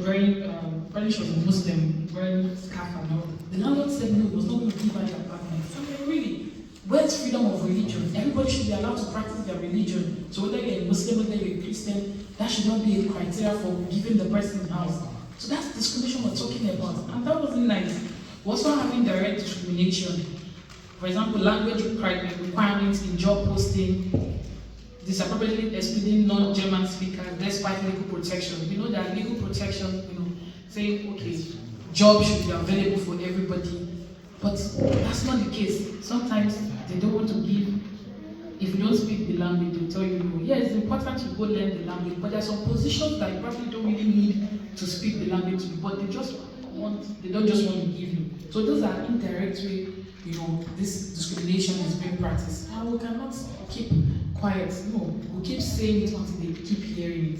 wearing, probably she was a Muslim, wearing scarf and all. The landlord said no, he was not going to give her the apartment. So I'm like, really? Where's freedom of religion? Everybody should be allowed to practice their religion. So whether you're a Muslim, whether you're a Christian, that should not be a criteria for giving the person a house. So that's discrimination we're talking about. And that wasn't nice. We're also having direct discrimination. For example, language requirements in job posting, disappropriately excluding non-German speakers despite legal protection. We know that legal protection, saying, okay, job should be available for everybody, but that's not the case. Sometimes they don't want to give, if you don't speak the language, they'll tell you no. Yeah, it's important to go learn the language, but there are some positions that you probably don't really need to speak the language, but they don't just want to give you. So those are indirect way, this discrimination is being practiced. And we cannot keep quiet. No, we keep saying it until they keep hearing it.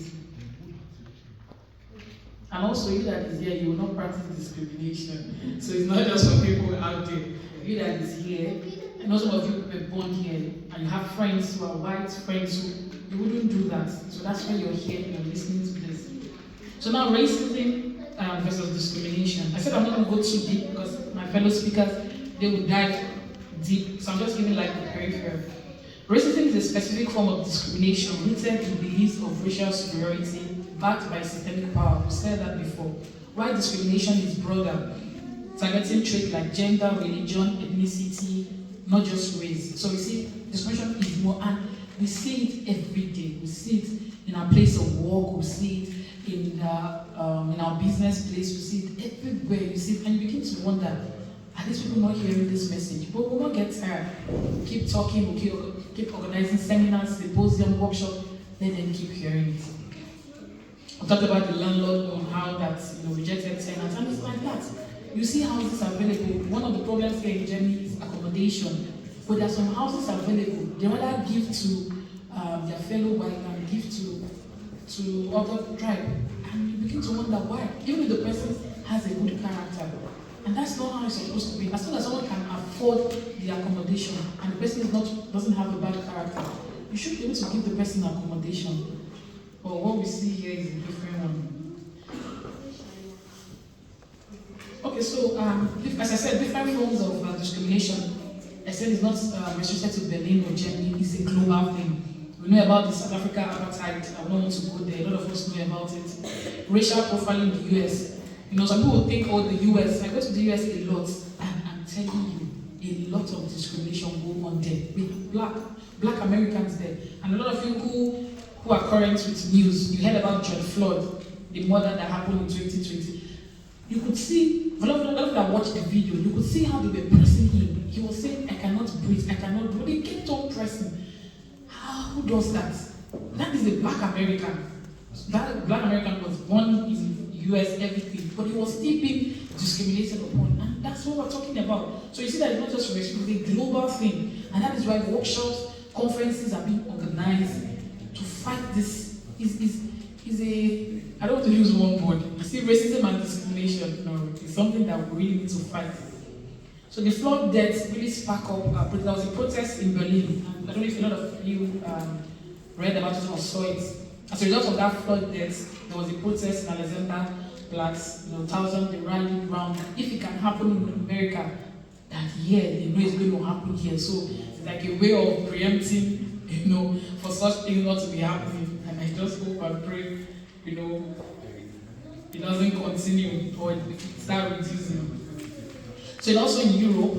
And also, you that is here, you will not practice discrimination. So it's not just for people out there. You that is here, and also some of you were born here, and you have friends who are white, friends who you wouldn't do that. So that's why you're here, you're listening to this. So now, racism versus discrimination. I said I'm not going to go too deep because my fellow speakers, they will dive deep. So I'm just giving like the peripheral. Racism is a specific form of discrimination rooted in beliefs of racial superiority backed by systemic power. We said that before. While discrimination is broader, targeting traits like gender, religion, ethnicity, not just race. So we see discrimination is more, and we see it every day. We see it in our place of work, we see it in our business place, we see it everywhere. You see it, and you begin to wonder, are these people not hearing this message? But we'll not get tired. We'll keep talking, we'll keep organizing seminars, symposium, workshops, let them keep hearing it. I talked about the landlord on how that rejected tenants, and it's like that. You see houses available. One of the problems here in Germany is accommodation. But there are some houses available. They rather give to their fellow white and give to other tribe. And you begin to wonder why. Even if the person has a good character. And that's not how it's supposed to be. As long as someone can afford the accommodation and the person doesn't have a bad character, you should be able to give the person accommodation. But what we see here is a different one. Okay, so as I said, different forms of discrimination. I said it's not restricted to Berlin or Germany, it's a global thing. We know about the South Africa apartheid, I don't want to go there, a lot of us know about it. Racial profiling in the US. Some people think, the US, I go to the US a lot, and I'm telling you, a lot of discrimination go on there with black Americans there. And a lot of you who are current with news, you heard about George Floyd, the murder that happened in 2020. You could see, a lot of people that watched the video, you could see how they were pressing him. He was saying, I cannot breathe, I cannot breathe. They kept on pressing. Who does that? That is a black American. That black American was born in the US, everything, but he was still being discriminated upon. And that's what we're talking about. So you see that it's not just racial, it's a global thing. And that is why workshops, conferences are being organized to fight this. I don't want to use one word. You see, racism and discrimination, it's something that we really need to fight. So the flood deaths really spark up. There was a protest in Berlin. I don't know if a lot of you read about it or saw it. As a result of that flood deaths, there was a protest in Alexanderplatz. Thousands they rallied around. If it can happen in America, that here they know it's going to happen here. So it's like a way of preempting, for such things not to be happening. And I just hope and pray, it doesn't continue or it start reducing. So also in Europe,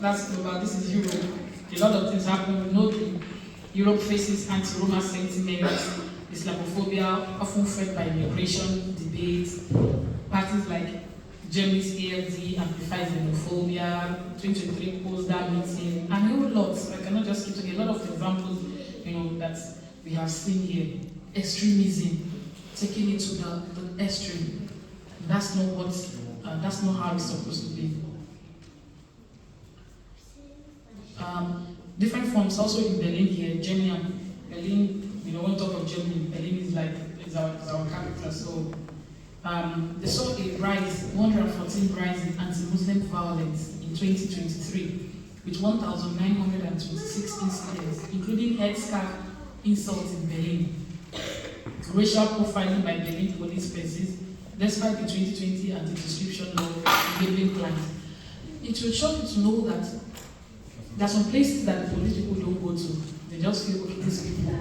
that's global, this is Europe. A lot of things happen. We know Europe faces anti-Roma sentiments, Islamophobia, often fed by immigration debates. Parties like Germany's AFD amplifies xenophobia, 2023 Potsdam meeting, and a whole lot. I cannot just keep talking. A lot of examples, that we have seen here. Extremism, taking it to the extreme. That's not how it's supposed to be. Different forms also in Berlin here, Germany and Berlin. When we talk of Germany, Berlin is our capital. So they saw a rise, 114 rise in anti-Muslim violence in 2023, with 1,926 incidents, including headscarf insults in Berlin. Racial profiling by Berlin police persists, despite the 2020 anti-description law enabling clients. It will shock you to know that there are some places that the police people don't go to. They just feel, okay, these people,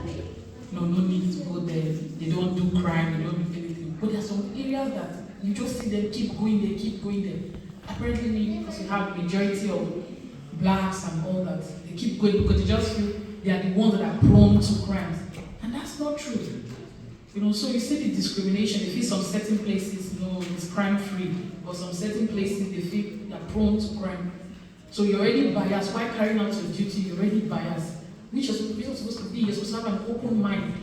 no need to go there. They don't do crime, they don't do anything. But there are some areas that you just see them keep going there. Apparently, because you have majority of blacks and all that, they keep going because they just feel they are the ones that are prone to crimes. And that's not true. So you see the discrimination, they feel some certain places, it's crime-free, but some certain places they feel they are prone to crime. So you're already biased. While carrying out your duty, you're already biased. Which you're supposed to be, you're supposed to have an open mind